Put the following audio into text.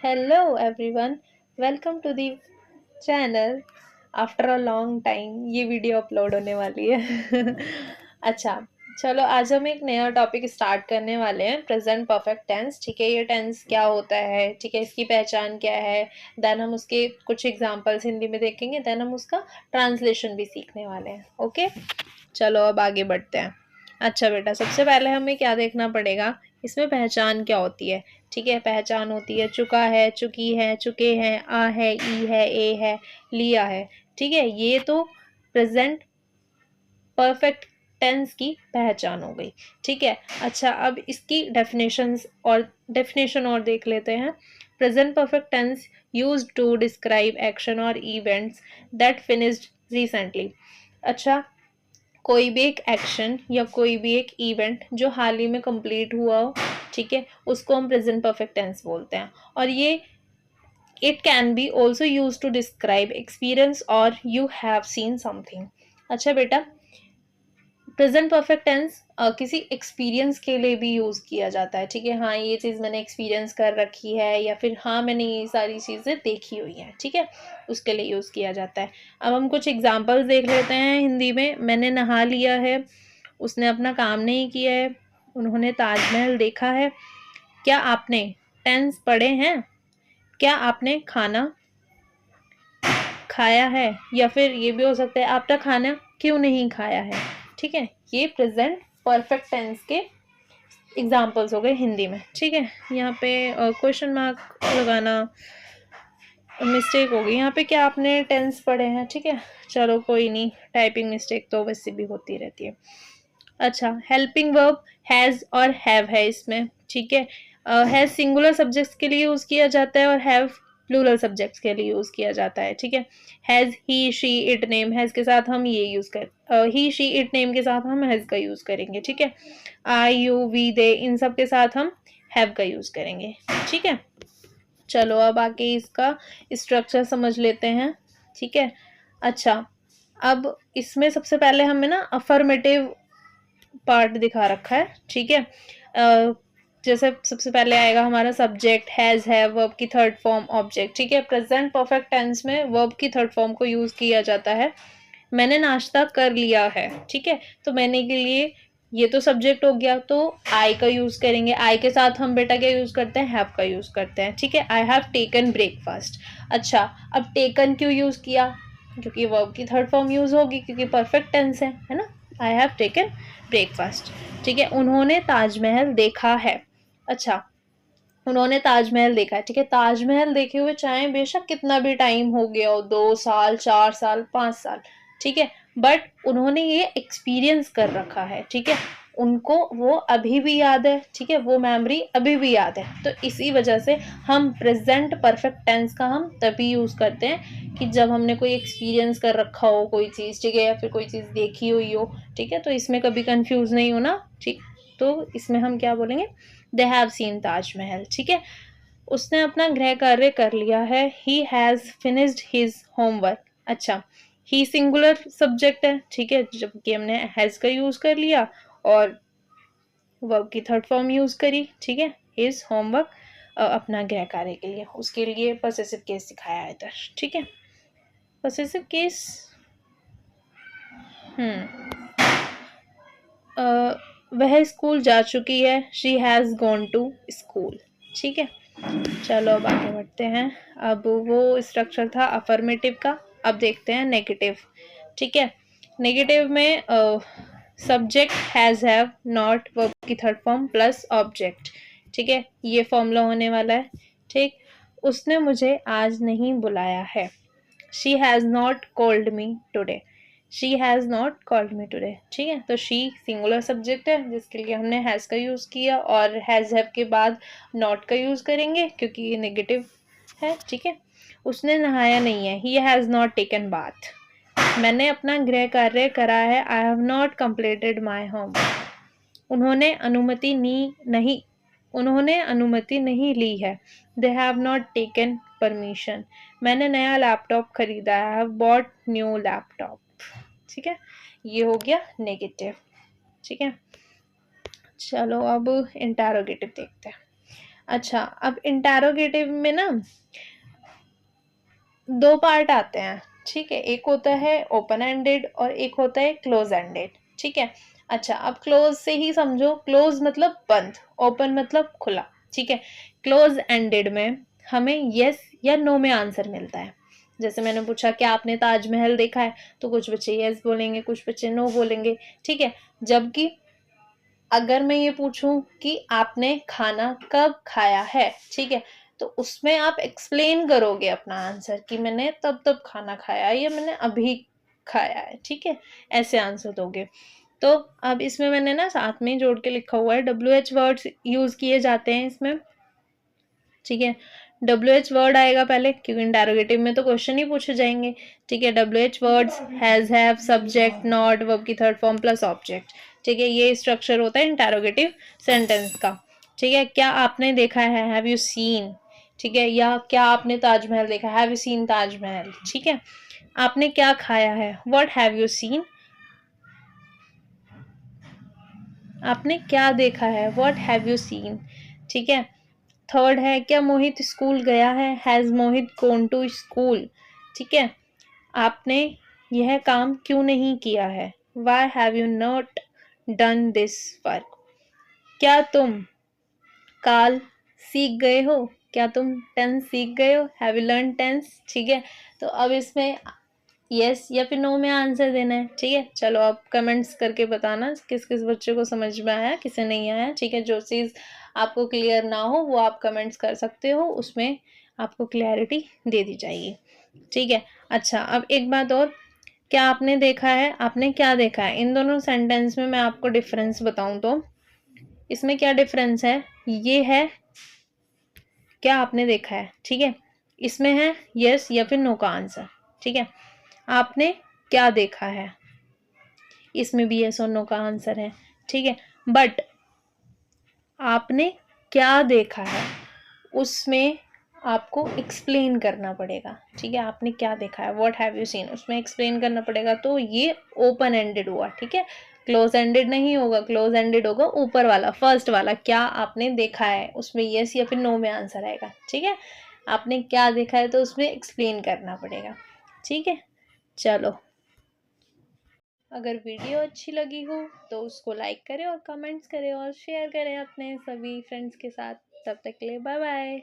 Hello everyone, welcome to the channel. After a long time ये video upload होने वाली है। अच्छा, चलो आज हम एक नया टॉपिक स्टार्ट करने वाले हैं, प्रेजेंट परफेक्ट टेंस। ठीक है, ये टेंस क्या होता है, ठीक है, इसकी पहचान क्या है। देन हम उसके कुछ एग्जांपल्स हिंदी में देखेंगे, देन हम उसका ट्रांसलेशन भी सीखने वाले हैं। ओके, चलो अब आगे बढ़ते हैं। अच्छा बेटा, सबसे पहले हमें क्या देखना पड़ेगा, इसमें पहचान क्या होती है। ठीक है, पहचान होती है चुका है, चुकी है, चुके हैं, आ है, ई है, ए है, लिया है। ठीक है, ये तो प्रेजेंट परफेक्ट टेंस की पहचान हो गई। ठीक है, अच्छा अब इसकी डेफिनेशन और देख लेते हैं। Present perfect tense used to describe action और इवेंट्स दैट फिनिश्ड रिसेंटली। अच्छा, कोई भी एक एक्शन या कोई भी एक इवेंट जो हाल ही में कंप्लीट हुआ हो, ठीक है, उसको हम प्रेजेंट परफेक्ट टेंस बोलते हैं। और ये it can be also use to describe experience और यू हैव सीन समथिंग। अच्छा बेटा, प्रेजेंट परफेक्ट टेंस किसी एक्सपीरियंस के लिए भी यूज किया जाता है। ठीक है, हाँ ये चीज मैंने एक्सपीरियंस कर रखी है, या फिर हाँ मैंने ये सारी चीजें देखी हुई हैं। ठीक है, उसके लिए यूज किया जाता है। अब हम कुछ एग्जांपल्स देख लेते हैं हिंदी में। मैंने नहा लिया है, उसने अपना काम नहीं किया है, उन्होंने ताजमहल देखा है, क्या आपने टेंस पढ़े हैं, क्या आपने खाना खाया है, या फिर ये भी हो सकता है आपने खाना क्यों नहीं खाया है। ठीक है, ये प्रेजेंट परफेक्ट टेंस के एग्जाम्पल्स हो गए हिंदी में। ठीक है, यहाँ पे क्वेश्चन मार्क लगाना मिस्टेक होगी यहाँ पे, क्या आपने टेंस पढ़े हैं। ठीक है, चलो कोई नहीं, टाइपिंग मिस्टेक तो वैसे भी होती रहती है। अच्छा, हेल्पिंग वर्ब हैज और हैव है इसमें। ठीक है, हैज सिंगुलर सब्जेक्ट्स के लिए यूज किया जाता है और हैव प्लूरल सब्जेक्ट्स के लिए यूज किया जाता है। ठीक है, has, he, she, it, name, has के साथ हम ये यूज कर ही, शी, इट, नेम के साथ हम हैज का यूज करेंगे। ठीक है, आई, यू, वी, दे, इन सब के साथ हम हैव का यूज करेंगे। ठीक है, चलो अब आके इसका स्ट्रक्चर समझ लेते हैं। ठीक है, अच्छा अब इसमें सबसे पहले हमें ना अफर्मेटिव पार्ट दिखा रखा है। ठीक है, जैसे सबसे पहले आएगा हमारा सब्जेक्ट, हैज, हैव, वर्ब की थर्ड फॉर्म, ऑब्जेक्ट। ठीक है, प्रेजेंट परफेक्ट टेंस में वर्ब की थर्ड फॉर्म को यूज किया जाता है। मैंने नाश्ता कर लिया है। ठीक है, तो मैंने के लिए ये तो सब्जेक्ट हो गया, तो आई का यूज करेंगे। आई के साथ हम बेटा क्या यूज करते हैं, हैव का यूज करते हैं। ठीक है, आई हैव टेकन ब्रेकफास्ट। अच्छा, अब टेकन क्यों यूज किया, क्योंकि वर्ब की थर्ड फॉर्म यूज होगी, क्योंकि परफेक्ट टेंस है ना। I have taken breakfast. ठीक है, उन्होंने ताजमहल देखा है। अच्छा, उन्होंने ताजमहल देखा है। ठीक है, ताजमहल देखे हुए चाहे बेशक कितना भी टाइम हो गया हो, 2 साल, 4 साल, 5 साल। ठीक है, बट उन्होंने ये एक्सपीरियंस कर रखा है। ठीक है, उनको वो अभी भी याद है। ठीक है, वो मेमोरी अभी भी याद है। तो इसी वजह से हम प्रेजेंट परफेक्ट टेंस का हम तभी यूज करते हैं कि जब हमने कोई एक्सपीरियंस कर रखा हो कोई चीज। ठीक है, या फिर कोई चीज देखी हुई हो। ठीक है, तो इसमें कभी कंफ्यूज नहीं होना। ठीक, तो इसमें हम क्या बोलेंगे, दे हैव सीन ताजमहल। ठीक है, उसने अपना गृह कार्य कर लिया है, he has finished his homework. अच्छा, ही सिंगुलर सब्जेक्ट है। ठीक है, जबकि हमने हैज का यूज कर लिया और वर्ब की थर्ड फॉर्म यूज करी। ठीक है, हिज होमवर्क, अपना गृह कार्य के लिए, उसके लिए पॉसेसिव केस दिखाया है इधर। ठीक है, पॉसेसिव केस, वह स्कूल जा चुकी है, she has gone to school. ठीक है, चलो अब आगे बढ़ते हैं। अब वो स्ट्रक्चर था अफर्मेटिव का, अब देखते हैं नेगेटिव। ठीक है, नेगेटिव में subject has, have, not, verb की थर्ड फॉर्म प्लस ऑब्जेक्ट। ठीक है, ये फॉर्मूला होने वाला है। ठीक, उसने मुझे आज नहीं बुलाया है, she has not called me today. She has not called me today. ठीक है, तो शी सिंगुलर सब्जेक्ट है जिसके लिए हमने हैज का यूज किया, और हैज हैव के बाद नॉट का यूज करेंगे क्योंकि ये नेगेटिव है। ठीक है, उसने नहाया नहीं है, he has not taken bath. मैंने अपना गृह कार्य करा है, I have not completed my homework. उन्होंने अनुमति नहीं ली है, they have not taken permission. मैंने नया लैपटॉप खरीदा है, I have bought new laptop. ठीक है, ये हो गया नेगेटिव। ठीक है, चलो अब इंटेरोगेटिव देखते हैं। अच्छा, अब इंटेरोगेटिव में ना 2 पार्ट आते हैं, ठीक है? एक होता है ओपन एंडेड और एक होता है क्लोज एंडेड, ठीक है? अच्छा, अब क्लोज से ही समझो, क्लोज मतलब बंद, ओपन मतलब खुला, ठीक है? क्लोज एंडेड में हमें यस या नो में आंसर मिलता है। जैसे मैंने पूछा क्या आपने ताजमहल देखा है, तो कुछ बच्चे यस बोलेंगे, कुछ बच्चे नो बोलेंगे, ठीक है? जबकि अगर मैं ये पूछूं कि आपने खाना कब खाया है, ठीक है, तो उसमें आप एक्सप्लेन करोगे अपना आंसर कि मैंने तब तब खाना खाया है या मैंने अभी खाया है, ठीक है, ऐसे आंसर दोगे। तो अब इसमें मैंने ना साथ में जोड़ के लिखा हुआ है, WH वर्ड्स यूज किए जाते हैं इसमें, ठीक है। WH वर्ड आएगा पहले, क्योंकि इंटेरोगेटिव में तो क्वेश्चन ही पूछे जाएंगे, ठीक है। WH words has, have, subject, not, verb की थर्ड फॉर्म प्लस ऑब्जेक्ट, ठीक है। ये स्ट्रक्चर होता है इंटेरोगेटिव सेंटेंस का, ठीक है। क्या आपने देखा है, हैव यू सीन, ठीक है। या क्या आपने ताजमहल देखा, हैव यू सीन ताजमहल, ठीक है। आपने क्या खाया है, व्हाट हैव यू सीन। आपने क्या देखा है, व्हाट हैव यू सीन, ठीक है। थर्ड है क्या मोहित स्कूल गया है, has Mohit gone to school, ठीक है। आपने यह काम क्यों नहीं किया है, why have you not done this work. क्या तुम काल सीख गए हो, क्या तुम टेंस सीख गए हो, हैव यू लर्न टेंस, ठीक है। तो अब इसमें यस या फिर नो में आंसर देना है, ठीक है। चलो आप कमेंट्स करके बताना किस किस बच्चे को समझ में आया, किसे नहीं आया, ठीक है। जो चीज़ आपको क्लियर ना हो वो आप कमेंट्स कर सकते हो, उसमें आपको क्लैरिटी दे दी जाएगी, ठीक है। अच्छा, अब एक बात और, क्या आपने देखा है, आपने क्या देखा है, इन दोनों सेंटेंस में मैं आपको डिफरेंस बताऊं तो इसमें क्या डिफरेंस है, ये है क्या आपने देखा है, ठीक है। इसमें है यस या फिर नो का आंसर, ठीक है। आपने क्या देखा है, इसमें भी यस और नो का आंसर है, ठीक है। बट आपने क्या देखा है, उसमें आपको एक्सप्लेन करना पड़ेगा, ठीक है। आपने क्या देखा है, व्हाट हैव यू सीन, उसमें एक्सप्लेन करना पड़ेगा, तो ये ओपन एंडेड हुआ, ठीक है। क्लोज एंडेड नहीं होगा, क्लोज एंडेड होगा ऊपर वाला, फर्स्ट वाला, क्या आपने देखा है, उसमें यस या फिर नो में आंसर आएगा, ठीक है। आपने क्या देखा है तो उसमें एक्सप्लेन करना पड़ेगा, ठीक है। चलो, अगर वीडियो अच्छी लगी हो तो उसको लाइक करें और कमेंट्स करें और शेयर करें अपने सभी फ्रेंड्स के साथ। तब तक के लिए बाय बाय।